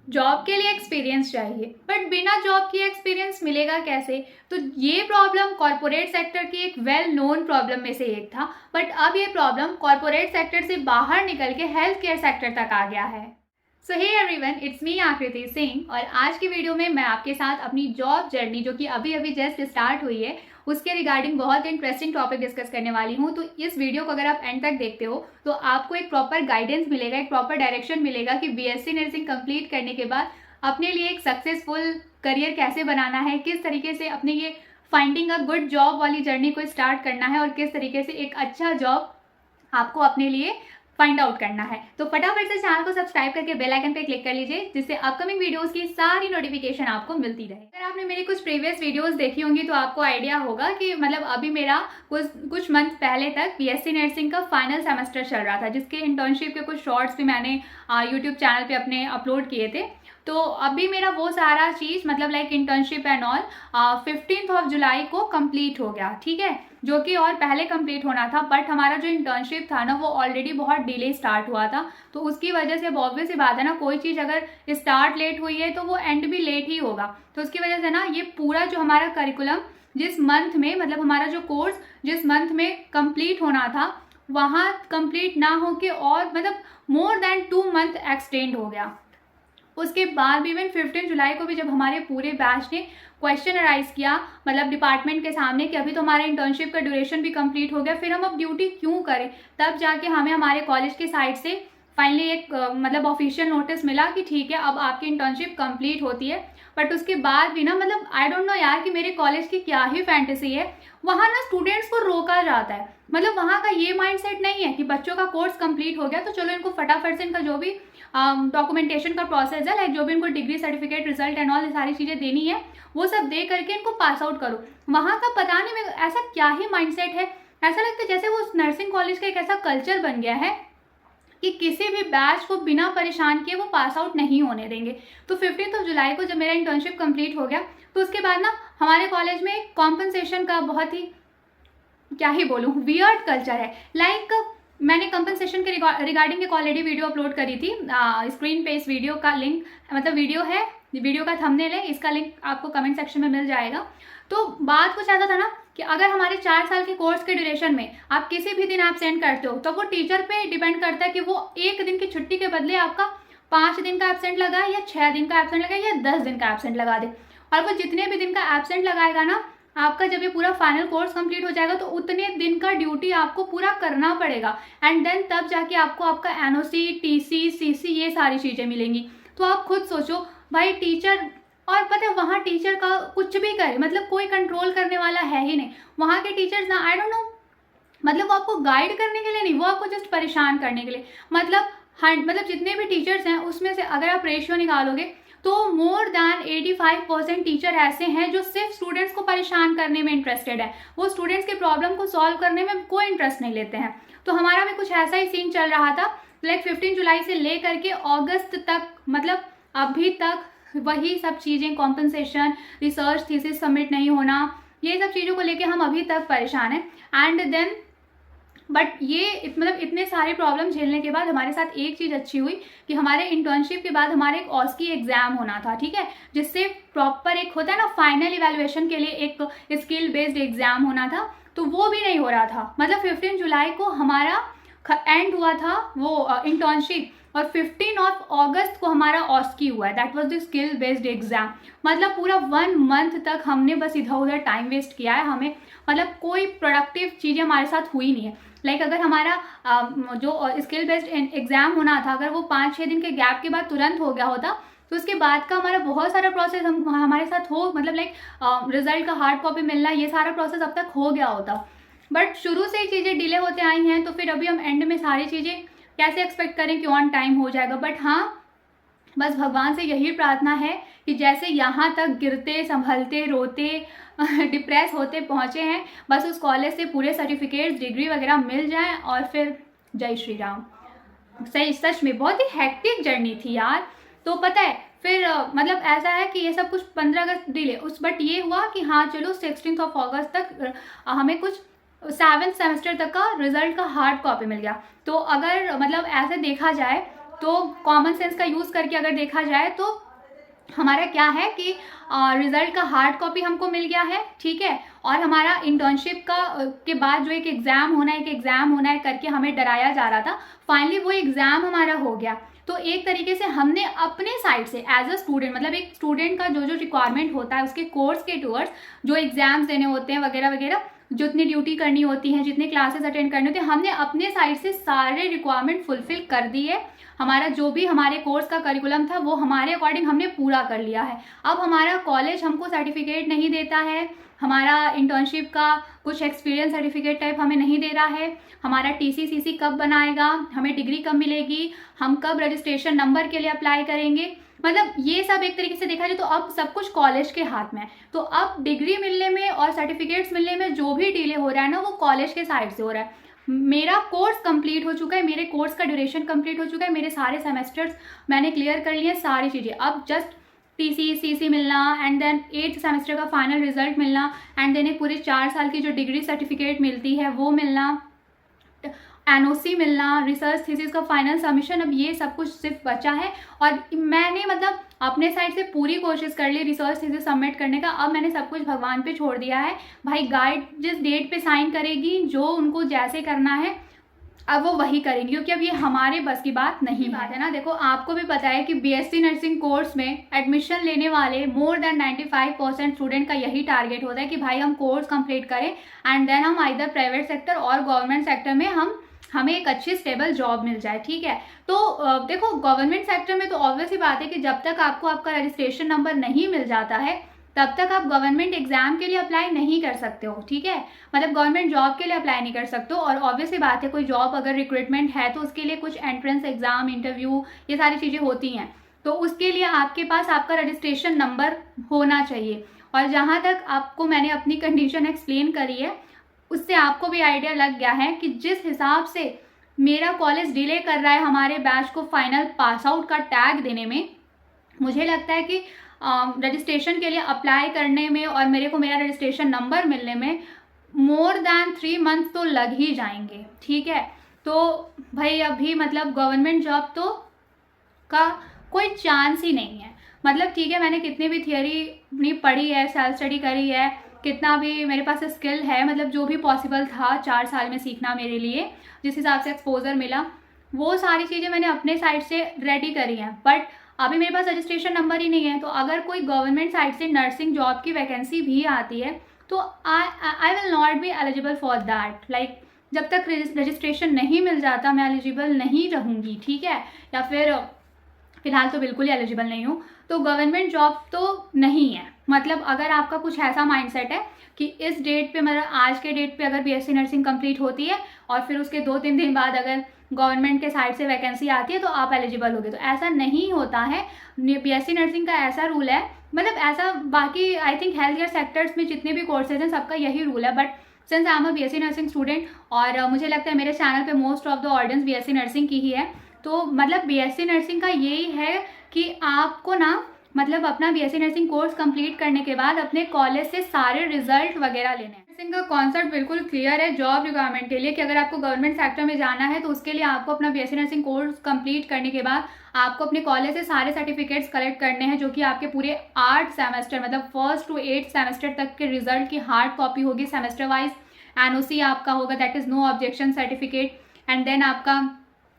Job के लिए experience चाहिए, बट बिना जॉब के एक्सपीरियंस मिलेगा कैसे? तो ये प्रॉब्लम कॉरपोरेट सेक्टर की एक वेल नोन प्रॉब्लम में से एक था, बट अब ये प्रॉब्लम कॉरपोरेट सेक्टर से बाहर निकल के हेल्थ केयर सेक्टर तक आ गया है। सो हे एवरीवन, इट्स मी आकृति सिंह, और आज की वीडियो में मैं आपके साथ अपनी जॉब जर्नी जो कि अभी अभी जस्ट स्टार्ट हुई है उसके रिगार्डिंग बहुत इंटरेस्टिंग टॉपिक डिस्कस करने वाली हूँ। तो इस वीडियो को अगर आप एंड तक देखते हो तो आपको एक प्रॉपर गाइडेंस मिलेगा, एक प्रॉपर डायरेक्शन मिलेगा कि बीएससी नर्सिंग कंप्लीट करने के बाद अपने लिए एक सक्सेसफुल करियर कैसे बनाना है, किस तरीके से अपने ये फाइंडिंग अ गुड जॉब वाली जर्नी को स्टार्ट करना है और किस तरीके से एक अच्छा जॉब आपको अपने लिए फाइंड आउट करना है। तो फटाफट से चैनल को सब्सक्राइब करके बेल आइकन पे क्लिक कर लीजिए, जिससे अपकमिंग वीडियोस की सारी नोटिफिकेशन आपको मिलती रहे। अगर आपने मेरी कुछ प्रीवियस वीडियोस देखी होंगी तो आपको आइडिया होगा कि मतलब अभी मेरा कुछ मंथ पहले तक बीएससी नर्सिंग का फाइनल सेमेस्टर चल रहा था, जिसके इंटर्नशिप के कुछ शॉर्ट्स भी मैंने यूट्यूब चैनल पे अपने अपलोड किए थे। तो अभी मेरा वो सारा चीज़ मतलब लाइक इंटर्नशिप एंड ऑल 15 जुलाई को कंप्लीट हो गया, ठीक है, जो कि और पहले कंप्लीट होना था, बट हमारा जो इंटर्नशिप था ना वो ऑलरेडी बहुत डिले स्टार्ट हुआ था। तो उसकी वजह से ऑब्वियस सी बात है ना, कोई चीज़ अगर स्टार्ट लेट हुई है तो वो एंड भी लेट ही होगा। तो उसकी वजह से ना ये पूरा जो हमारा करिकुलम जिस मंथ में मतलब हमारा जो कोर्स जिस मंथ में कंप्लीट होना था वहाँ कंप्लीट ना हो के और मतलब मोर देन 2 मंथ एक्सटेंड हो गया। उसके बाद भी इवन 15 जुलाई को भी जब हमारे पूरे बैच ने क्वेश्चन अराइज किया मतलब डिपार्टमेंट के सामने कि अभी तो हमारा इंटर्नशिप का ड्यूरेशन भी कंप्लीट हो गया, फिर हम अब ड्यूटी क्यों करें, तब जाके हमें हमारे कॉलेज के साइड से फाइनली एक मतलब ऑफिशियल नोटिस मिला कि ठीक है अब आपकी इंटर्नशिप कंप्लीट होती है। बट उसके बाद भी ना मतलब आई डोंट नो यार कि मेरे कॉलेज की क्या ही फैंटेसी है, वहाँ ना स्टूडेंट्स को रोका जाता है। मतलब वहाँ का ये माइंडसेट नहीं है कि बच्चों का कोर्स कंप्लीट हो गया तो चलो इनको फटाफट से इनका जो भी डॉक्यूमेंटेशन का प्रोसेस है, लाइक जो भी इनको degree certificate result and all सारी चीज़ें देनी है वो सब दे करके इनको पास आउट करो। वहाँ का पता नहीं मेरे ऐसा क्या ही माइंडसेट है, ऐसा लगता है जैसे वो नर्सिंग कॉलेज का एक ऐसा कल्चर बन गया है कि किसी भी बैच को बिना परेशान किए वो पास आउट नहीं होने देंगे। तो 15 जुलाई को जब मेरा इंटर्नशिप कंप्लीट हो गया तो उसके बाद ना हमारे कॉलेज में कॉम्पनसेशन का बहुत ही क्या ही बोलूँ वियर्ड कल्चर है। लाइक मैंने कंपनसेशन के रिगार्डिंग एक ऑलरेडी वीडियो अपलोड करी थी, स्क्रीन पे इस वीडियो का लिंक मतलब वीडियो है, वीडियो का थंबनेल है, इसका लिंक आपको कमेंट सेक्शन में मिल जाएगा। तो बात कुछ ऐसा था ना कि अगर हमारे 4 साल के कोर्स के ड्यूरेशन में आप किसी भी दिन एब्सेंट करते हो तो वो टीचर पे डिपेंड करता है कि वो 1 दिन की छुट्टी के बदले आपका 5 दिन का एब्सेंट लगाए या 6 दिन का एब्सेंट लगाए या 10 दिन का एब्सेंट लगा दे। और वो जितने भी दिन का एब्सेंट लगाएगा ना, आपका जब ये पूरा फाइनल कोर्स कंप्लीट हो जाएगा तो उतने दिन का ड्यूटी आपको पूरा करना पड़ेगा एंड देन तब जाके आपको आपका एनओसी टीसी सीसी ये सारी चीज़ें मिलेंगी। तो आप खुद सोचो भाई टीचर, और पता है वहाँ टीचर का कुछ भी करे मतलब कोई कंट्रोल करने वाला है ही नहीं। वहाँ के टीचर्स ना आई डोंट नो मतलब वो आपको गाइड करने के लिए नहीं, वो आपको जस्ट परेशान करने के लिए। मतलब जितने भी टीचर्स हैं उसमें से अगर आप रेशियो निकालोगे तो मोर देन 85% टीचर ऐसे हैं जो सिर्फ स्टूडेंट्स को परेशान करने में इंटरेस्टेड है, वो स्टूडेंट्स के प्रॉब्लम को सॉल्व करने में कोई इंटरेस्ट नहीं लेते हैं। तो हमारा भी कुछ ऐसा ही सीन चल रहा था। लाइक 15 जुलाई से ले करके अगस्त तक मतलब अभी तक वही सब चीज़ें, कॉम्पनसेशन, रिसर्च थीसिस सबमिट नहीं होना, ये सब चीज़ों को लेके हम अभी तक परेशान हैं। एंड देन बट ये मतलब इतने सारे प्रॉब्लम झेलने के बाद हमारे साथ एक चीज़ अच्छी हुई कि हमारे इंटर्नशिप के बाद हमारे एक ऑस्की एग्जाम होना था, ठीक है, जिससे प्रॉपर एक होता है ना फाइनल इवैल्यूएशन के लिए एक स्किल बेस्ड एग्जाम होना था। तो वो भी नहीं हो रहा था। मतलब 15 जुलाई को हमारा एंड हुआ था वो इंटर्नशिप और 15 अगस्त को हमारा ऑस्की हुआ है, that was the skill based exam. मतलब पूरा 1 मंथ तक हमने बस इधर उधर टाइम वेस्ट किया है, हमें मतलब कोई प्रोडक्टिव चीज़ें हमारे साथ हुई नहीं है। लाइक अगर हमारा जो स्किल बेस्ड एग्जाम होना था अगर वो 5-6 दिन के गैप के बाद तुरंत हो गया होता तो उसके बाद का हमारा बहुत सारा प्रोसेस हमारे साथ हो मतलब लाइक रिजल्ट का हार्ड कॉपी मिलना, ये सारा प्रोसेस अब तक हो गया होता। बट शुरू से ही चीज़ें डिले होते आई हैं तो फिर अभी हम एंड में सारी चीज़ें कैसे एक्सपेक्ट करें कि ऑन टाइम हो जाएगा। बट हाँ, बस भगवान से यही प्रार्थना है कि जैसे यहाँ तक गिरते संभलते रोते डिप्रेस होते पहुँचे हैं, बस उस कॉलेज से पूरे सर्टिफिकेट्स डिग्री वगैरह मिल जाएं और फिर जय श्री राम। सही, सच में बहुत ही हेक्टिक जर्नी थी यार। तो पता है फिर मतलब ऐसा है कि ये सब कुछ 15 अगस्त डिले उस बट ये हुआ कि हाँ चलो 16 अगस्त तक हमें कुछ 7th सेमेस्टर तक का रिजल्ट का हार्ड कॉपी मिल गया। तो अगर मतलब ऐसे देखा जाए तो कॉमन सेंस का यूज़ करके अगर देखा जाए तो हमारा क्या है कि रिजल्ट का हार्ड कॉपी हमको मिल गया है, ठीक है, और हमारा इंटर्नशिप का के बाद जो एक एग्ज़ाम होना है करके हमें डराया जा रहा था, फाइनली वो एग्ज़ाम हमारा हो गया। तो एक तरीके से हमने अपने साइड से एज अ स्टूडेंट, मतलब एक स्टूडेंट का जो जो रिक्वायरमेंट होता है उसके कोर्स के टूवर्ड्स, जो एग्ज़ाम्स देने होते हैं वगैरह वगैरह, जितनी ड्यूटी करनी होती है, जितने क्लासेस अटेंड करने होते हैं, हमने अपने साइड से सारे रिक्वायरमेंट फुलफिल कर दिए। हमारा जो भी हमारे कोर्स का करिकुलम था वो हमारे अकॉर्डिंग हमने पूरा कर लिया है। अब हमारा कॉलेज हमको सर्टिफिकेट नहीं देता है, हमारा इंटर्नशिप का कुछ एक्सपीरियंस सर्टिफिकेट टाइप हमें नहीं दे रहा है, हमारा TCCC कब बनाएगा, हमें डिग्री कब मिलेगी, हम कब रजिस्ट्रेशन नंबर के लिए अप्लाई करेंगे, मतलब ये सब एक तरीके से देखा जाए तो अब सब कुछ कॉलेज के हाथ में है। तो अब डिग्री मिलने में और सर्टिफिकेट्स मिलने में जो भी डिले हो रहा है ना, वो कॉलेज के साइड से हो रहा है। मेरा कोर्स कंप्लीट हो चुका है, मेरे कोर्स का ड्यूरेशन कंप्लीट हो चुका है, मेरे सारे सेमेस्टर्स मैंने क्लियर कर लिए, सारी चीज़ें। अब जस्ट TCCC मिलना एंड देन 8th सेमेस्टर का फाइनल रिजल्ट मिलना एंड देन एक पूरे 4 साल की जो डिग्री सर्टिफिकेट मिलती है वो मिलना, NOC मिलना, रिसर्च थीसिस का फाइनल सबमिशन, अब ये सब कुछ सिर्फ बचा है। और मैंने मतलब अपने साइड से पूरी कोशिश कर ली रिसर्च थीसिस सबमिट करने का। अब मैंने सब कुछ भगवान पे छोड़ दिया है, भाई गाइड जिस डेट पे साइन करेगी, जो उनको जैसे करना है अब वो वही करेंगे, क्योंकि अब ये हमारे बस की बात नहीं है ना। देखो आपको भी पता है कि BSc नर्सिंग कोर्स में एडमिशन लेने वाले मोर देन 95% स्टूडेंट का यही टारगेट होता है कि भाई हम कोर्स कंप्लीट करें एंड देन हम आइदर प्राइवेट सेक्टर और गवर्नमेंट सेक्टर में हमें एक अच्छी स्टेबल जॉब मिल जाए, ठीक है। तो देखो गवर्नमेंट सेक्टर में तो ऑब्वियस ही बात है कि जब तक आपको आपका रजिस्ट्रेशन नंबर नहीं मिल जाता है तब तक आप गवर्नमेंट एग्जाम के लिए अप्लाई नहीं कर सकते हो, ठीक है, मतलब गवर्नमेंट जॉब के लिए अप्लाई नहीं कर सकते हो। और ऑब्वियस ही बात है कोई जॉब अगर रिक्रूटमेंट है तो उसके लिए कुछ एंट्रेंस एग्जाम, इंटरव्यू, ये सारी चीज़ें होती हैं, तो उसके लिए आपके पास आपका रजिस्ट्रेशन नंबर होना चाहिए। और जहाँ तक आपको मैंने अपनी कंडीशन एक्सप्लेन करी है उससे आपको भी आइडिया लग गया है कि जिस हिसाब से मेरा कॉलेज डिले कर रहा है हमारे बैच को फाइनल पास आउट का टैग देने में, मुझे लगता है कि रजिस्ट्रेशन के लिए अप्लाई करने में और मेरे को मेरा रजिस्ट्रेशन नंबर मिलने में मोर दैन 3 मंथ तो लग ही जाएंगे, ठीक है। तो भाई अभी मतलब गवर्नमेंट जॉब तो का कोई चांस ही नहीं है। मतलब ठीक है, मैंने कितनी भी थियोरी अपनी पढ़ी है, सेल्फ स्टडी करी है, कितना भी मेरे पास स्किल है, मतलब जो भी पॉसिबल था 4 साल में सीखना मेरे लिए, जिस हिसाब से एक्सपोजर मिला वो सारी चीज़ें मैंने अपने साइड से रेडी करी हैं। बट अभी मेरे पास रजिस्ट्रेशन नंबर ही नहीं है। तो अगर कोई गवर्नमेंट साइड से नर्सिंग जॉब की वैकेंसी भी आती है तो I will not be eligible for that. Like जब तक रजिस्ट्रेशन नहीं मिल जाता मैं एलिजिबल नहीं रहूँगी, ठीक है, या फिर फिलहाल तो बिल्कुल ही एलिजिबल नहीं हूँ। तो गवर्नमेंट जॉब तो नहीं है। मतलब अगर आपका कुछ ऐसा माइंडसेट है कि इस डेट पे, मतलब आज के डेट पे अगर BSc नर्सिंग कंप्लीट होती है और फिर उसके 2-3 दिन बाद अगर गवर्नमेंट के साइड से वैकेंसी आती है तो आप एलिजिबल होगे, तो ऐसा नहीं होता है। BSc नर्सिंग का ऐसा रूल है, मतलब ऐसा बाकी I think health care sectors में जितने भी कोर्सेज हैं सबका यही रूल है। But since I am a BSc nursing student और मुझे लगता है मेरे चैनल पे most of the audience BSc nursing की ही है, तो मतलब BSc नर्सिंग का यही है कि आपको ना मतलब अपना BSc नर्सिंग कोर्स कंप्लीट करने के बाद अपने कॉलेज से सारे रिजल्ट वगैरह लेने हैं। नर्सिंग का कॉन्सेप्ट बिल्कुल क्लियर है जॉब रिक्वायरमेंट के लिए कि अगर आपको गवर्नमेंट सेक्टर में जाना है तो उसके लिए आपको अपना BSc नर्सिंग कोर्स कंप्लीट करने के बाद आपको अपने कॉलेज से सारे सर्टिफिकेट्स कलेक्ट करने हैं, जो कि आपके पूरे 8 सेमेस्टर मतलब 1st to 8th सेमेस्टर तक के रिजल्ट की हार्ड कॉपी होगी। सेमेस्टर वाइज NOC आपका होगा, that is no objection certificate, and then आपका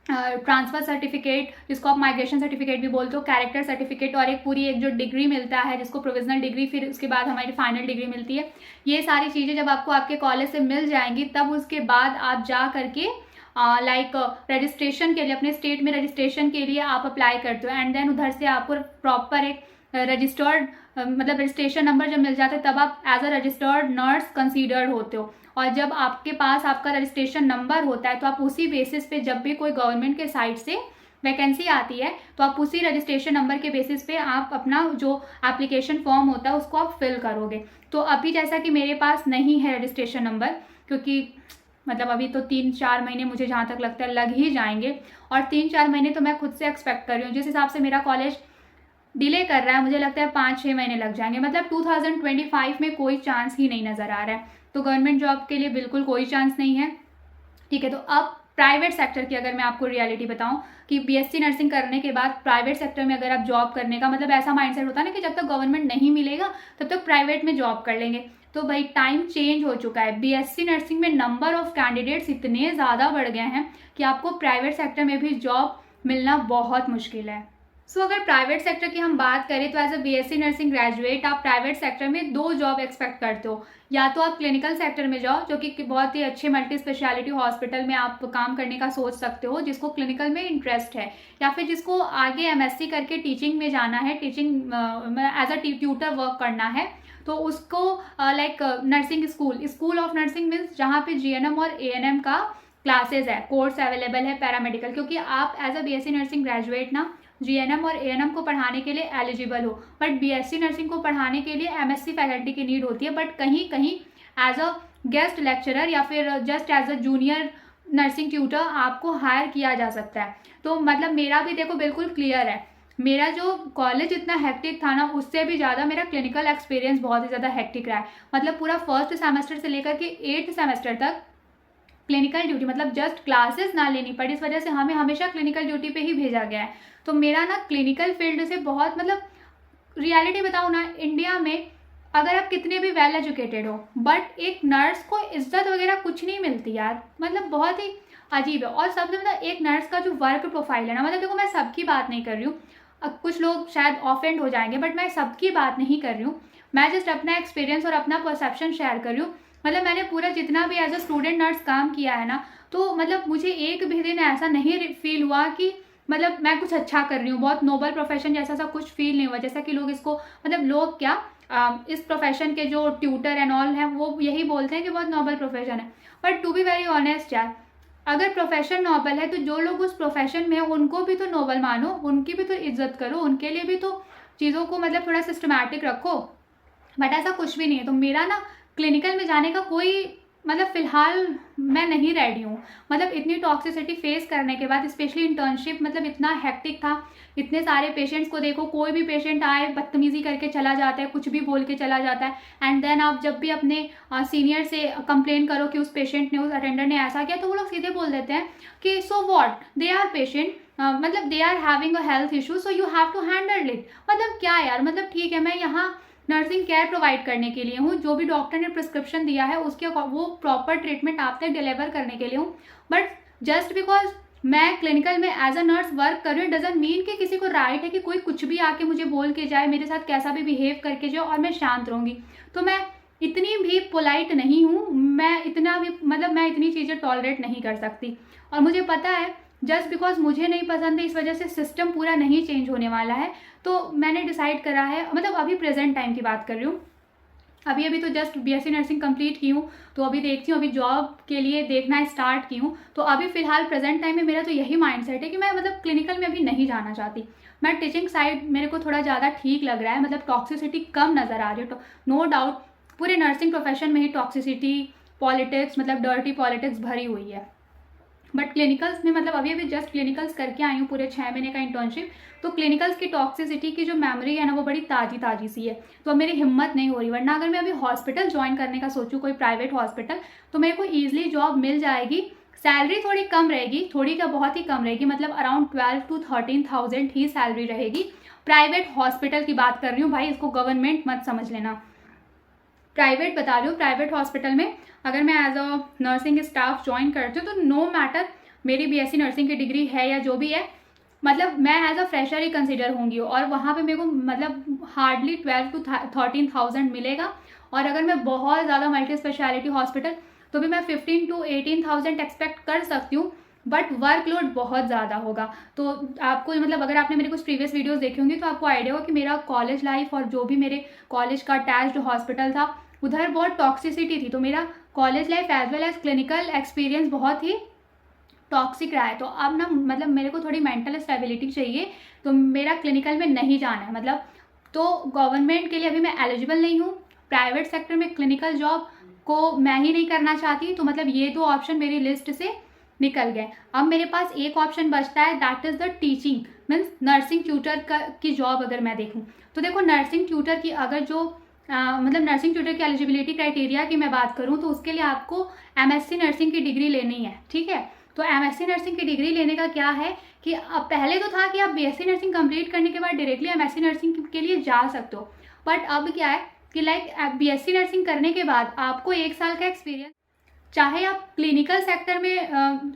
ट्रांसफ़र सर्टिफिकेट जिसको आप माइग्रेशन सर्टिफिकेट भी बोलते हो, कैरेक्टर सर्टिफिकेट, और एक पूरी एक जो डिग्री मिलता है जिसको प्रोविजनल डिग्री, फिर उसके बाद हमारी फाइनल डिग्री मिलती है। ये सारी चीज़ें जब आपको आपके कॉलेज से मिल जाएंगी तब उसके बाद आप जा करके लाइक रजिस्ट्रेशन के लिए अपने स्टेट में रजिस्ट्रेशन के लिए आप अप्लाई करते हो, एंड देन उधर से आपको प्रॉपर एक रजिस्टर्ड मतलब रजिस्ट्रेशन नंबर जब मिल जाता है तब आप as a registered nurse considered होते हो। और जब आपके पास आपका रजिस्ट्रेशन नंबर होता है तो आप उसी बेसिस पे जब भी कोई गवर्नमेंट के साइड से वैकेंसी आती है तो आप उसी रजिस्ट्रेशन नंबर के बेसिस पे आप अपना जो एप्लीकेशन फॉर्म होता है उसको आप फिल करोगे। तो अभी जैसा कि मेरे पास नहीं है रजिस्ट्रेशन नंबर, क्योंकि मतलब अभी तो 3-4 महीने मुझे जहाँ तक लगता है लग ही जाएंगे, और 3-4 महीने तो मैं खुद से एक्सपेक्ट कर रही हूँ। जिस हिसाब से मेरा कॉलेज डिले कर रहा है मुझे लगता है 5-6 महीने लग जाएंगे। मतलब 2025 में कोई चांस ही नहीं नज़र आ रहा है। तो गवर्नमेंट जॉब के लिए बिल्कुल कोई चांस नहीं है, ठीक है। तो अब प्राइवेट सेक्टर की अगर मैं आपको रियलिटी बताऊं कि बीएससी नर्सिंग करने के बाद प्राइवेट सेक्टर में अगर आप जॉब करने का मतलब ऐसा माइंडसेट होता है ना कि जब तक गवर्नमेंट नहीं मिलेगा तब तक प्राइवेट में जॉब कर लेंगे। तो भाई टाइम चेंज हो चुका है। बीएससी नर्सिंग में नंबर ऑफ कैंडिडेट्स इतने ज़्यादा बढ़ गए हैं कि आपको प्राइवेट सेक्टर में भी जॉब मिलना बहुत मुश्किल है। सो अगर प्राइवेट सेक्टर की हम बात करें तो as a BSc nursing graduate आप प्राइवेट सेक्टर में 2 जॉब एक्सपेक्ट करते हो। या तो आप क्लिनिकल सेक्टर में जाओ जो कि बहुत ही अच्छे मल्टी स्पेशलिटी हॉस्पिटल में आप काम करने का सोच सकते हो जिसको क्लिनिकल में इंटरेस्ट है, या फिर जिसको आगे एमएससी करके टीचिंग में जाना है, teaching as a tutor work करना है, तो उसको like nursing school of nursing means जहाँ पे जीएनएम और एएनएम का क्लासेस है, कोर्स अवेलेबल है पैरामेडिकल, क्योंकि आप as a BSc nursing graduate ना जीएनएम और एएनएम को पढ़ाने के लिए एलिजिबल हो, बट बीएससी नर्सिंग को पढ़ाने के लिए एमएससी फैकल्टी की नीड होती है। बट कहीं कहीं एज अ गेस्ट लेक्चरर या फिर just as a junior nursing tutor आपको हायर किया जा सकता है। तो मतलब मेरा भी देखो बिल्कुल क्लियर है, मेरा जो कॉलेज इतना हेक्टिक था ना उससे भी ज़्यादा मेरा क्लिनिकल एक्सपीरियंस बहुत ही ज़्यादा हेक्टिक रहा है। मतलब पूरा फर्स्ट सेमेस्टर से लेकर के 8th सेमेस्टर तक क्लिनिकल ड्यूटी, मतलब जस्ट क्लासेस ना लेनी पड़ी, इस वजह से हमें हमेशा क्लिनिकल ड्यूटी पे ही भेजा गया है। तो मेरा ना क्लिनिकल फील्ड से बहुत मतलब रियलिटी बताऊँ ना, इंडिया में अगर आप कितने भी वेल एजुकेटेड हो बट एक नर्स को इज्जत वगैरह कुछ नहीं मिलती यार, मतलब बहुत ही अजीब है। और सबसे मतलब एक नर्स का जो वर्क प्रोफाइल है ना, मतलब देखो मैं सबकी बात नहीं कर रही हूँ, अब कुछ लोग शायद ऑफेंड हो जाएंगे बट मैं सबकी बात नहीं कर रही हूँ, मैं जस्ट अपना एक्सपीरियंस और अपना परसेप्शन शेयर कर रही हूँ। मतलब मैंने पूरा जितना भी एज अ स्टूडेंट नर्स काम किया है ना, तो मतलब मुझे एक भी दिन ऐसा नहीं फील हुआ कि मतलब मैं कुछ अच्छा कर रही हूँ, बहुत नोबल प्रोफेशन जैसा सा कुछ फील नहीं हुआ, जैसा कि लोग इसको मतलब लोग क्या इस प्रोफेशन के जो ट्यूटर एंड ऑल हैं वो यही बोलते हैं कि बहुत नोबल प्रोफेशन है। But to be very honest यार, अगर प्रोफेशन नोबल है तो जो लोग उस प्रोफेशन में हैं उनको भी तो नोबल मानो, उनकी भी तो इज्जत करो, उनके लिए भी तो चीज़ों को मतलब थोड़ा सिस्टमैटिक रखो। बट ऐसा कुछ भी नहीं है। तो मेरा ना क्लिनिकल में जाने का कोई मतलब फ़िलहाल मैं नहीं रेडी हूँ। मतलब इतनी टॉक्सिसिटी फेस करने के बाद, स्पेशली इंटर्नशिप मतलब इतना हेक्टिक था, इतने सारे पेशेंट्स को देखो, कोई भी पेशेंट आए बदतमीज़ी करके चला जाता है, कुछ भी बोल के चला जाता है, एंड देन आप जब भी अपने सीनियर से कंप्लेन करो कि उस पेशेंट ने, उस अटेंडर ने ऐसा किया, तो वो लोग सीधे बोल देते हैं कि so what, they are patient, मतलब they are having a health issue so you have to handle it. मतलब क्या यार, मतलब ठीक है मैं यहाँ नर्सिंग केयर प्रोवाइड करने के लिए हूँ, जो भी डॉक्टर ने प्रिस्क्रिप्शन दिया है उसके वो प्रॉपर ट्रीटमेंट आप तक डिलीवर करने के लिए हूँ। बट जस्ट बिकॉज मैं क्लिनिकल में एज अ नर्स वर्क कर रही हूँ डजंट मीन कि किसी को राइट है कि कोई कुछ भी आके मुझे बोल के जाए, मेरे साथ कैसा भी बिहेव करके जाए और मैं शांत रहूँगी। तो मैं इतनी भी पोलाइट नहीं हूँ, मैं इतना भी मतलब मैं इतनी चीज़ें टॉलरेट नहीं कर सकती। और मुझे पता है जस्ट बिकॉज मुझे नहीं पसंद है इस वजह से सिस्टम पूरा नहीं चेंज होने वाला है। तो मैंने डिसाइड करा है, मतलब अभी प्रेजेंट टाइम की बात कर रही हूँ, अभी तो जस्ट बीएससी नर्सिंग कंप्लीट की हूँ, तो अभी देखती हूँ, अभी जॉब के लिए देखना स्टार्ट की हूँ। तो अभी फ़िलहाल प्रेजेंट टाइम में मेरा तो यही माइंडसेट है कि मैं मतलब क्लिनिकल में अभी नहीं जाना चाहती। मैं टीचिंग साइड मेरे को थोड़ा ज़्यादा ठीक लग रहा है, मतलब टॉक्सिसिटी कम नज़र आ रही है। नो डाउट पूरे नर्सिंग प्रोफेशन में ही टॉक्सिसिटी, पॉलिटिक्स, मतलब डर्टी पॉलिटिक्स भरी हुई है। बट क्लिनिकल्स में मतलब अभी जस्ट क्लिनिकल्स करके आई हूँ, पूरे 6 महीने का इंटर्नशिप, तो क्लिनिकल्स की टॉक्सिसिटी की जो मेमोरी है ना वो बड़ी ताज़ी सी है। तो अब मेरी हिम्मत नहीं हो रही, वरना अगर मैं अभी हॉस्पिटल ज्वाइन करने का सोचूँ, कोई प्राइवेट हॉस्पिटल, तो मेरे को ईजिली जॉब मिल जाएगी। सैलरी थोड़ी कम रहेगी, थोड़ी क्या बहुत ही कम रहेगी, मतलब अराउंड 12 to 13,000 ही सैलरी रहेगी। प्राइवेट हॉस्पिटल की बात कर रही हूँ भाई, इसको गवर्नमेंट मत समझ लेना, प्राइवेट बता रही हूँ। प्राइवेट हॉस्पिटल में अगर मैं as a nursing staff join करती हूँ तो नो मैटर मेरी बीएससी नर्सिंग की डिग्री है या जो भी है, मतलब मैं एज अ फ्रेशर ही कंसिडर होंगी, और वहाँ पे मेरे को मतलब हार्डली 12 to 13,000 मिलेगा। और अगर मैं बहुत ज़्यादा मल्टी स्पेशलिटी हॉस्पिटल तो भी मैं 15 to 18,000 एक्सपेक्ट कर सकती हूँ, बट वर्कलोड बहुत ज़्यादा होगा। तो आपको मतलब अगर आपने मेरे कुछ प्रीवियस वीडियोस देखी होंगी तो आपको आइडिया होगा कि मेरा कॉलेज लाइफ और जो भी मेरे कॉलेज का अटैच्ड हॉस्पिटल था उधर बहुत टॉक्सिसिटी थी। तो मेरा college life as well as clinical experience बहुत ही टॉक्सिक रहा है। तो अब ना मतलब मेरे को थोड़ी मेंटल स्टेबिलिटी चाहिए, तो मेरा क्लिनिकल में नहीं जाना है मतलब। तो गवर्नमेंट के लिए अभी मैं एलिजिबल नहीं हूँ, प्राइवेट सेक्टर में क्लिनिकल जॉब को मैं ही नहीं करना चाहती, तो मतलब ये 2 ऑप्शन मेरी लिस्ट से निकल गए। अब मेरे पास एक ऑप्शन बचता है, that is the teaching means nursing tutor की जॉब। अगर मैं देखूँ तो देखो नर्सिंग ट्यूटर की अगर जो मतलब नर्सिंग ट्यूटर की एलिजिबिलिटी क्राइटेरिया की मैं बात करूँ तो उसके लिए आपको एमएससी नर्सिंग की डिग्री लेनी है, ठीक है। तो एमएससी नर्सिंग की डिग्री लेने का क्या है कि अब पहले तो था कि आप बीएससी नर्सिंग कंप्लीट करने के बाद डायरेक्टली एमएससी नर्सिंग के लिए जा सकते हो, बट अब क्या है कि लाइक बीएससी नर्सिंग करने के बाद आपको 1 साल का एक्सपीरियंस, चाहे आप क्लिनिकल सेक्टर में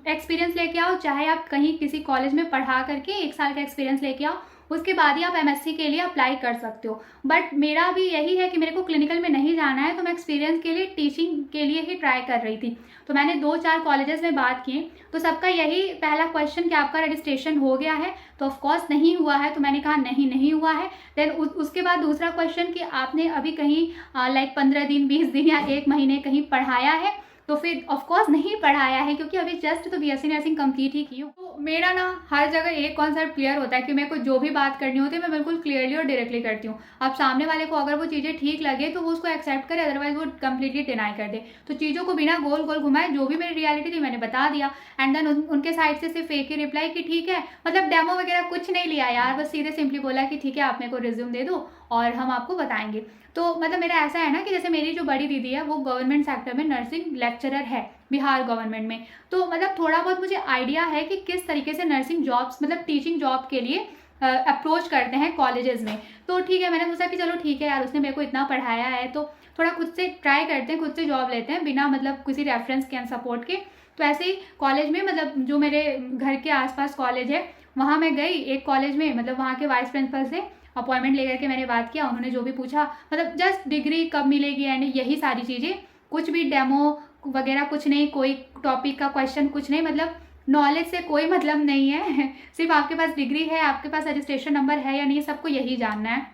एक्सपीरियंस लेके आओ, चाहे आप कहीं किसी कॉलेज में पढ़ा करके 1 साल का एक्सपीरियंस लेके आओ, उसके बाद ही आप एमएससी के लिए अप्लाई कर सकते हो। बट मेरा भी यही है कि मेरे को क्लिनिकल में नहीं जाना है, तो मैं एक्सपीरियंस के लिए टीचिंग के लिए ही ट्राई कर रही थी। तो मैंने 2-4 कॉलेजेस में बात की, तो सबका यही पहला क्वेश्चन कि आपका रजिस्ट्रेशन हो गया है, तो ऑफकोर्स नहीं हुआ है। तो मैंने कहा नहीं हुआ है। देन उसके बाद दूसरा क्वेश्चन कि आपने अभी कहीं लाइक 15 दिन, 20 दिन या 1 महीने कहीं पढ़ाया है, तो फिर ऑफकोर्स नहीं पढ़ाया है, क्योंकि अभी जस्ट तो बीएससी नर्सिंग कंप्लीट ही की हूँ। तो मेरा ना हर जगह एक कॉन्सेप्ट क्लियर होता है कि मेरे को जो भी बात करनी होती है मैं बिल्कुल क्लियरली और डायरेक्टली करती हूँ। अब सामने वाले को अगर वो चीज़ें ठीक लगे तो वो उसको एक्सेप्ट करे, अदरवाइज वो कंप्लीटली डिनाई कर दे। तो चीज़ों को बिना गोल गोल घुमाए जो भी मेरी रियलिटी थी मैंने बता दिया। एंड देन उनके साइड से सिर्फ एक ही रिप्लाई कि ठीक है, मतलब डेमो वगैरह कुछ नहीं लिया यार, बस सीधे सिंपली बोला कि ठीक है आप मेरे को रिज्यूम दे दो और हम आपको बताएंगे। तो मतलब मेरा ऐसा है ना कि जैसे मेरी जो बड़ी दीदी है वो गवर्नमेंट सेक्टर में नर्सिंग लेक्चरर है बिहार गवर्नमेंट में, तो मतलब थोड़ा बहुत मुझे आइडिया है कि किस तरीके से नर्सिंग जॉब्स मतलब टीचिंग जॉब के लिए अप्रोच करते हैं कॉलेजेस में। तो ठीक है, मैंने सोचा कि चलो ठीक है यार, उसने मेरे को इतना पढ़ाया है तो थोड़ा खुद से ट्राई करते हैं, खुद से जॉब लेते हैं बिना मतलब किसी रेफरेंस के सपोर्ट के। तो ऐसे ही कॉलेज में मतलब जो मेरे घर के आसपास कॉलेज है वहाँ मैं गई एक कॉलेज में, मतलब वहाँ के वाइस प्रिंसिपल से अपॉइंटमेंट लेकर के मैंने बात किया। उन्होंने जो भी पूछा मतलब जस्ट डिग्री कब मिलेगी एंड यही सारी चीज़ें, कुछ भी डेमो वगैरह कुछ नहीं, कोई टॉपिक का क्वेश्चन कुछ नहीं, मतलब नॉलेज से कोई मतलब नहीं है सिर्फ आपके पास डिग्री है, आपके पास रजिस्ट्रेशन नंबर है या नहीं, सबको यही जानना है।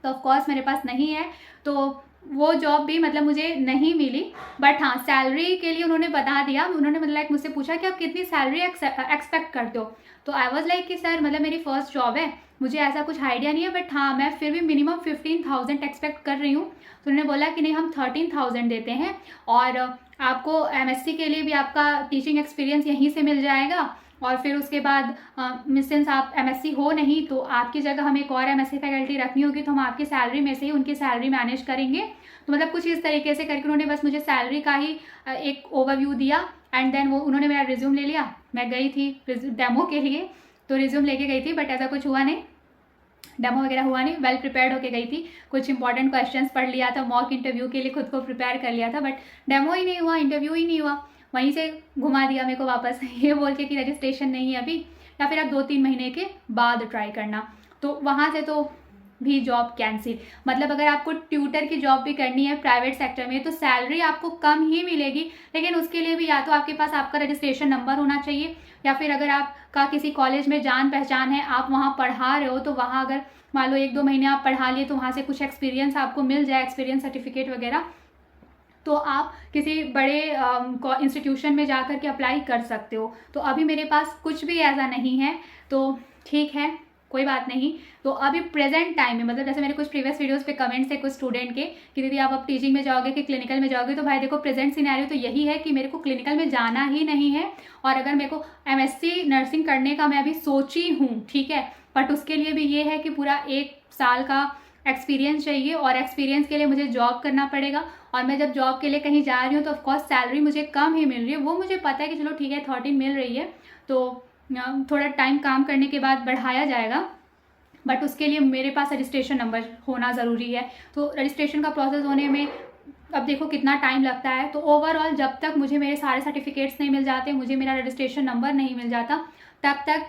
तो ऑफकोर्स मेरे पास नहीं है, तो वो जॉब भी मतलब मुझे नहीं मिली। बट हाँ, सैलरी के लिए उन्होंने बता दिया। उन्होंने मतलब लाइक मुझसे पूछा कि आप कितनी सैलरी एक्सपेक्ट करते हो। तो आई वॉज लाइक कि सर मतलब मेरी फर्स्ट जॉब है, मुझे ऐसा कुछ आइडिया नहीं है, बट हाँ मैं फिर भी मिनिमम 15,000 एक्सपेक्ट कर रही हूँ। तो उन्होंने बोला कि नहीं हम 13,000 देते हैं और आपको एमएससी के लिए भी आपका टीचिंग एक्सपीरियंस यहीं से मिल जाएगा, और फिर उसके बाद सिंस आप एमएससी हो नहीं तो आपकी जगह हमें एक और एमएससी फैकल्टी रखनी होगी, तो हम आपकी सैलरी में से ही उनकी सैलरी मैनेज करेंगे। तो मतलब कुछ इस तरीके से करके उन्होंने बस मुझे सैलरी का ही एक ओवरव्यू दिया। एंड देन वो उन्होंने मेरा रिज्यूम ले लिया। मैं गई थी डेमो के लिए, तो रिज्यूम लेके गई थी, बट ऐसा कुछ हुआ नहीं, डेमो वगैरह हुआ नहीं। वेल प्रिपेयर्ड होके गई थी, कुछ इंपॉर्टेंट क्वेश्चंस पढ़ लिया था, मॉक इंटरव्यू के लिए खुद को प्रिपेयर कर लिया था, बट डेमो ही नहीं हुआ, इंटरव्यू ही नहीं हुआ। वहीं से घुमा दिया मेरे को वापस ये बोल के कि रजिस्ट्रेशन नहीं है अभी, या फिर आप 2-3 महीने के बाद ट्राई करना। तो वहाँ से तो भी जॉब कैंसिल। मतलब अगर आपको ट्यूटर की जॉब भी करनी है प्राइवेट सेक्टर में तो सैलरी आपको कम ही मिलेगी, लेकिन उसके लिए भी या तो आपके पास आपका रजिस्ट्रेशन नंबर होना चाहिए, या फिर अगर आपका किसी कॉलेज में जान पहचान है, आप वहाँ पढ़ा रहे हो, तो वहाँ अगर मान लो 1-2 महीने आप पढ़ा लिए तो वहाँ से कुछ एक्सपीरियंस आपको मिल जाए, एक्सपीरियंस सर्टिफिकेट वगैरह, तो आप किसी बड़े इंस्टीट्यूशन में जा कर के अप्लाई कर सकते हो। तो अभी मेरे पास कुछ भी ऐसा नहीं है, तो ठीक है कोई बात नहीं। तो अभी प्रेजेंट टाइम में मतलब जैसे मेरे कुछ प्रीवियस वीडियोस पे कमेंट्स है कुछ स्टूडेंट के कि दीदी आप अब टीचिंग में जाओगे कि क्लिनिकल में जाओगे, तो भाई देखो प्रेजेंट सिनेरियो तो यही है कि मेरे को क्लिनिकल में जाना ही नहीं है, और अगर मेरे को एमएससी नर्सिंग करने का मैं अभी सोची हूँ, ठीक है, बट उसके लिए भी ये है कि पूरा 1 साल का एक्सपीरियंस चाहिए, और एक्सपीरियंस के लिए मुझे जॉब करना पड़ेगा। और मैं जब जॉब के लिए कहीं जा रही हूँ तो ऑफकोर्स सैलरी मुझे कम ही मिल रही है, वो मुझे पता है कि चलो ठीक है 13 मिल रही है, तो थोड़ा टाइम काम करने के बाद बढ़ाया जाएगा, बट उसके लिए मेरे पास रजिस्ट्रेशन नंबर होना ज़रूरी है। तो रजिस्ट्रेशन का प्रोसेस होने में अब देखो कितना टाइम लगता है। तो ओवरऑल जब तक मुझे मेरे सारे सर्टिफिकेट्स नहीं मिल जाते, मुझे मेरा रजिस्ट्रेशन नंबर नहीं मिल जाता, तब तक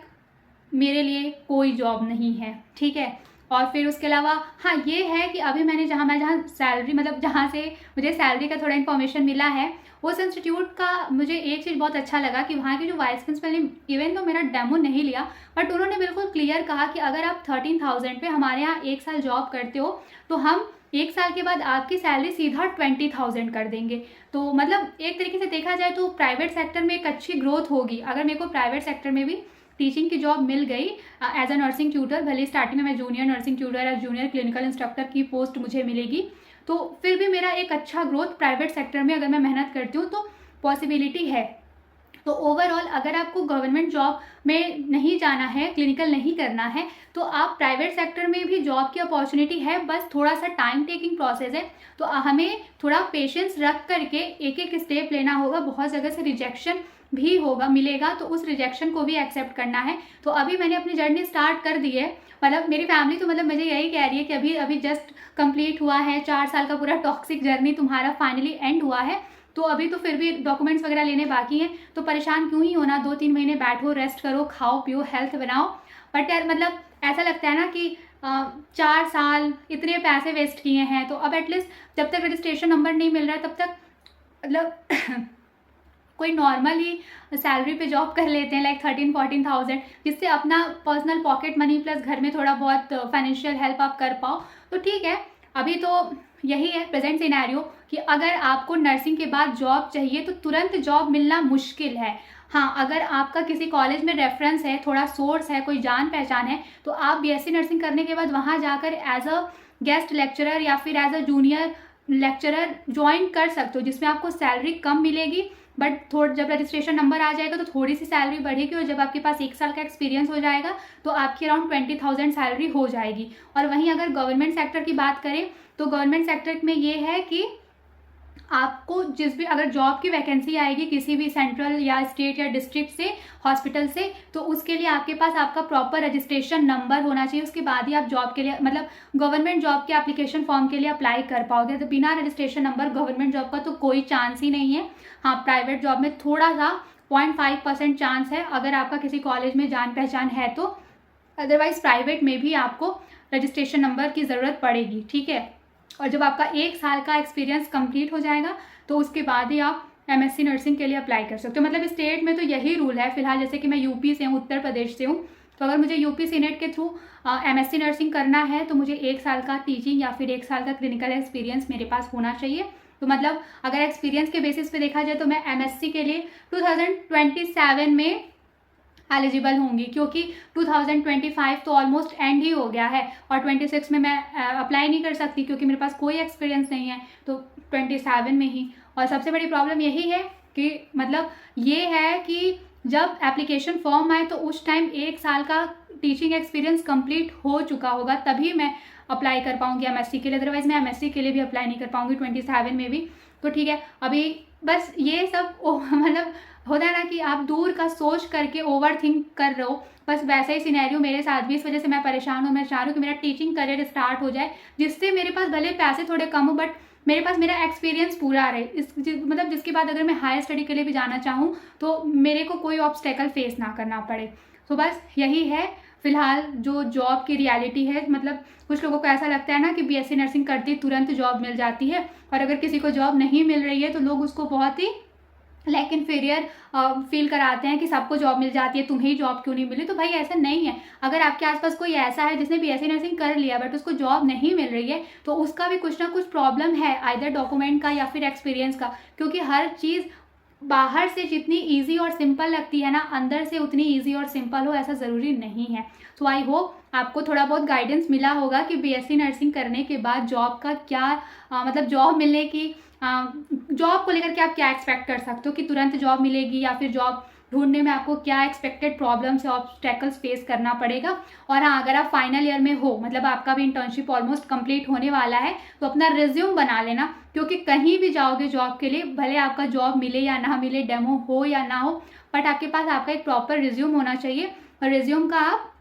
मेरे लिए कोई जॉब नहीं है, ठीक है। और फिर उसके अलावा हाँ ये है कि अभी मैंने जहाँ सैलरी मतलब जहाँ से मुझे सैलरी का थोड़ा इन्फॉर्मेशन मिला है, उस इंस्टीट्यूट का मुझे एक चीज़ बहुत अच्छा लगा कि वहाँ की जो वाइस प्रिंसिपल ने इवन तो मेरा डेमो नहीं लिया, बट उन्होंने बिल्कुल क्लियर कहा कि अगर आप 13,000 पे हमारे यहाँ 1 साल जॉब करते हो तो हम 1 साल के बाद आपकी सैलरी सीधा 20,000 कर देंगे। तो मतलब एक तरीके से देखा जाए तो प्राइवेट सेक्टर में एक अच्छी ग्रोथ होगी। अगर मेरे को प्राइवेट सेक्टर में भी टीचिंग की जॉब मिल गई एज अ नर्सिंग ट्यूटर, भले स्टार्टिंग में मैं जूनियर नर्सिंग ट्यूटर या जूनियर क्लिनिकल इंस्ट्रक्टर की पोस्ट मुझे मिलेगी, तो फिर भी मेरा एक अच्छा ग्रोथ प्राइवेट सेक्टर में अगर मैं मेहनत करती हूँ तो पॉसिबिलिटी है। तो ओवरऑल अगर आपको गवर्नमेंट जॉब में नहीं जाना है, क्लिनिकल नहीं करना है, तो आप प्राइवेट सेक्टर में भी जॉब की अपॉर्चुनिटी है, बस थोड़ा सा टाइम टेकिंग प्रोसेस है। तो हमें थोड़ा पेशेंस रख करके एक एक स्टेप लेना होगा। बहुत जगह से रिजेक्शन भी होगा मिलेगा तो उस रिजेक्शन को भी एक्सेप्ट करना है। तो अभी मैंने अपनी जर्नी स्टार्ट कर दी है। मतलब मेरी फैमिली तो मतलब मुझे यही कह रही है कि अभी अभी जस्ट कंप्लीट हुआ है, 4 साल का पूरा टॉक्सिक जर्नी तुम्हारा फाइनली एंड हुआ है, तो अभी तो फिर भी डॉक्यूमेंट्स वगैरह लेने बाकी हैं, तो परेशान क्यों ही होना, 2-3 महीने बैठो, रेस्ट करो, खाओ पियो, हेल्थ बनाओ। बट यार मतलब ऐसा लगता है ना कि 4 साल इतने पैसे वेस्ट किए हैं, तो अब एटलीस्ट जब तक रजिस्ट्रेशन नंबर नहीं मिल रहा है तब तक मतलब कोई नॉर्मल ही सैलरी पे जॉब कर लेते हैं, लाइक 13-14,000, जिससे अपना पर्सनल पॉकेट मनी प्लस घर में थोड़ा बहुत फाइनेंशियल हेल्प आप कर पाओ, तो ठीक है। अभी तो यही है प्रेजेंट सिनेरियो कि अगर आपको नर्सिंग के बाद जॉब चाहिए तो तुरंत जॉब मिलना मुश्किल है। हाँ, अगर आपका किसी कॉलेज में रेफरेंस है, थोड़ा सोर्स है, कोई जान पहचान है, तो आप बीएससी नर्सिंग करने के बाद वहाँ जाकर एज अ गेस्ट लेक्चरर या फिर as a junior lecturer join कर सकते हो, जिसमें आपको सैलरी कम मिलेगी, बट जब रजिस्ट्रेशन नंबर आ जाएगा तो थोड़ी सी सैलरी बढ़ेगी, और जब आपके पास 1 साल का एक्सपीरियंस हो जाएगा तो आपकी अराउंड 20,000 सैलरी हो जाएगी। और वहीं अगर गवर्नमेंट सेक्टर की बात करें तो गवर्नमेंट सेक्टर में ये है कि आपको जिस भी अगर जॉब की वैकेंसी आएगी किसी भी सेंट्रल या स्टेट या डिस्ट्रिक्ट से, हॉस्पिटल से, तो उसके लिए आपके पास आपका प्रॉपर रजिस्ट्रेशन नंबर होना चाहिए। उसके बाद ही आप जॉब के लिए मतलब गवर्नमेंट जॉब के एप्लीकेशन फॉर्म के लिए अप्लाई कर पाओगे। तो बिना रजिस्ट्रेशन नंबर गवर्नमेंट जॉब का तो कोई चांस ही नहीं है। हाँ, प्राइवेट जॉब में थोड़ा सा 0.5% चांस है अगर आपका किसी कॉलेज में जान पहचान है तो, अदरवाइज प्राइवेट में भी आपको रजिस्ट्रेशन नंबर की ज़रूरत पड़ेगी, ठीक है। और जब आपका 1 साल का एक्सपीरियंस कंप्लीट हो जाएगा तो उसके बाद ही आप एमएससी नर्सिंग के लिए अप्लाई कर सकते हो। मतलब स्टेट में तो यही रूल है फिलहाल। जैसे कि मैं यूपी से हूँ, उत्तर प्रदेश से हूँ, तो अगर मुझे यूपी सीनेट के थ्रू एमएससी नर्सिंग करना है तो मुझे 1 साल का टीचिंग या फिर 1 साल का क्लिनिकल एक्सपीरियंस मेरे पास होना चाहिए। तो मतलब अगर एक्सपीरियंस के बेसिस पे देखा जाए तो मैं एमएससी के लिए 2027 में एलिजिबल होंगी, क्योंकि 2025 तो ऑलमोस्ट एंड ही हो गया है और 26 में मैं अप्लाई नहीं कर सकती क्योंकि मेरे पास कोई एक्सपीरियंस नहीं है, तो 27 में ही। और सबसे बड़ी प्रॉब्लम यही है कि मतलब ये है कि जब एप्लीकेशन फॉर्म आए तो उस टाइम 1 साल का टीचिंग एक्सपीरियंस कंप्लीट हो चुका होगा, तभी मैं अप्लाई कर पाऊँगी एमएससी के लिए, अदरवाइज मैं एमएससी के लिए भी अप्लाई नहीं कर पाऊँगी 27 में भी। तो ठीक है, अभी बस ये सब मतलब होता है ना कि आप दूर का सोच करके ओवर थिंक कर रहे हो, बस वैसा ही सिनेरियो मेरे साथ भी, इस वजह से मैं परेशान हूँ। मैं चाह रही हूँ कि मेरा टीचिंग करियर स्टार्ट हो जाए, जिससे मेरे पास भले पैसे थोड़े कम हो बट मेरे पास मेरा एक्सपीरियंस पूरा रहे, मतलब जिसके बाद अगर मैं हायर स्टडी के लिए भी जाना चाहूँ तो मेरे को कोई ऑब्स्टेकल फेस ना करना पड़े। तो बस यही है फिलहाल जो जॉब की रियलिटी है। मतलब कुछ लोगों को ऐसा लगता है ना कि बीएससी नर्सिंग करते ही तुरंत जॉब मिल जाती है, और अगर किसी को जॉब नहीं मिल रही है तो लोग उसको बहुत ही लाइक इन्फीरियर फील कराते हैं कि सबको जॉब मिल जाती है, तुम्हें ही जॉब क्यों नहीं मिली। तो भाई ऐसा नहीं है। अगर आपके आसपास कोई ऐसा है जिसने बीएससी नर्सिंग कर लिया बट उसको जॉब नहीं मिल रही है तो उसका भी कुछ ना कुछ प्रॉब्लम है, आइदर डॉक्यूमेंट का या फिर एक्सपीरियंस का, क्योंकि हर चीज़ बाहर से जितनी इजी और सिंपल लगती है ना, अंदर से उतनी इजी और सिंपल हो ऐसा ज़रूरी नहीं है। सो आई होप आपको थोड़ा बहुत गाइडेंस मिला होगा कि बीएससी नर्सिंग करने के बाद जॉब का क्या मतलब जॉब मिलने की जॉब को लेकर के आप क्या एक्सपेक्ट कर सकते हो कि तुरंत जॉब मिलेगी, या फिर जॉब ढूंढने में आपको क्या एक्सपेक्टेड प्रॉब्लम्स या ऑब्स्टेकल्स फेस करना पड़ेगा। और हाँ, अगर आप फाइनल ईयर में हो, मतलब आपका भी इंटर्नशिप ऑलमोस्ट कंप्लीट होने वाला है, तो अपना रिज्यूम बना लेना, क्योंकि कहीं भी जाओगे जॉब के लिए, भले आपका जॉब मिले या ना मिले, डेमो हो या ना हो, बट आपके पास आपका एक प्रॉपर रिज्यूम होना चाहिए। और रिज्यूम का आप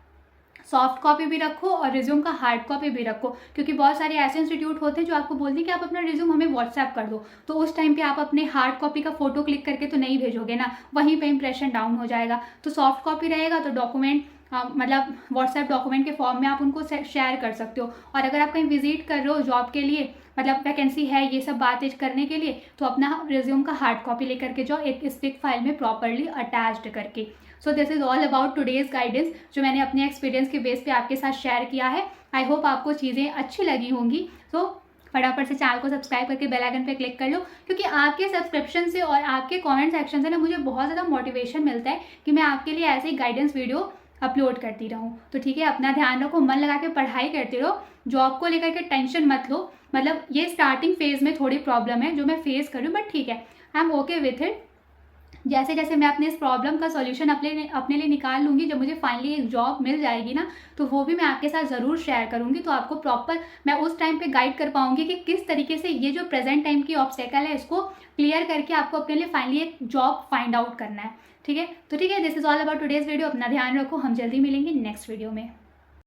सॉफ्ट कॉपी भी रखो और रिज्यूम का हार्ड कॉपी भी रखो, क्योंकि बहुत सारे ऐसे इंस्टीट्यूट होते हैं जो आपको बोलते हैं कि आप अपना रिज्यूम हमें व्हाट्सएप कर दो, तो उस टाइम पे आप अपने हार्ड कॉपी का फोटो क्लिक करके तो नहीं भेजोगे ना, वहीं पे इंप्रेशन डाउन हो जाएगा। तो सॉफ्ट कॉपी रहेगा तो डॉक्यूमेंट मतलब व्हाट्सएप डॉक्यूमेंट के फॉर्म में आप उनको शेयर कर सकते हो। और अगर आप कहीं विजिट कर रहे हो जॉब के लिए, मतलब वैकेंसी है ये सब बातें करने के लिए, तो अपना रिज्यूम का हार्ड कॉपी लेकर के जाओ, एक स्टिक फाइल में प्रॉपरली अटैच्ड करके। So this is all about today's guidance, जो मैंने अपने एक्सपीरियंस के बेस पे आपके साथ शेयर किया है। आई होप आपको चीज़ें अच्छी लगी होंगी। सो फटाफट से चैनल को सब्सक्राइब करके बेल आइकन पे क्लिक कर लो, क्योंकि आपके सब्सक्रिप्शन से और आपके कमेंट सेक्शन से ना मुझे बहुत ज़्यादा मोटिवेशन मिलता है कि मैं आपके लिए ऐसे ही गाइडेंस वीडियो अपलोड करती रहूँ। तो ठीक है, अपना ध्यान रखो, मन लगा के पढ़ाई करते रहो, जॉब को लेकर के टेंशन मत लो। मतलब ये स्टार्टिंग फेज़ में थोड़ी प्रॉब्लम है जो मैं फेस कर रही हूँ, बट ठीक है, I am okay with it. जैसे जैसे मैं अपने इस प्रॉब्लम का सॉल्यूशन अपने लिए निकाल लूँगी, जब मुझे फाइनली एक जॉब मिल जाएगी ना, तो वो भी मैं आपके साथ ज़रूर शेयर करूँगी। तो आपको प्रॉपर मैं उस टाइम पे गाइड कर पाऊँगी कि किस तरीके से ये जो प्रेजेंट टाइम की ऑब्स्टेकल है, इसको क्लियर करके आपको अपने लिए फाइनली एक जॉब फाइंड आउट करना है। ठीक है, तो ठीक है, this is all about today's video. अपना ध्यान रखो, हम जल्दी मिलेंगे नेक्स्ट वीडियो में।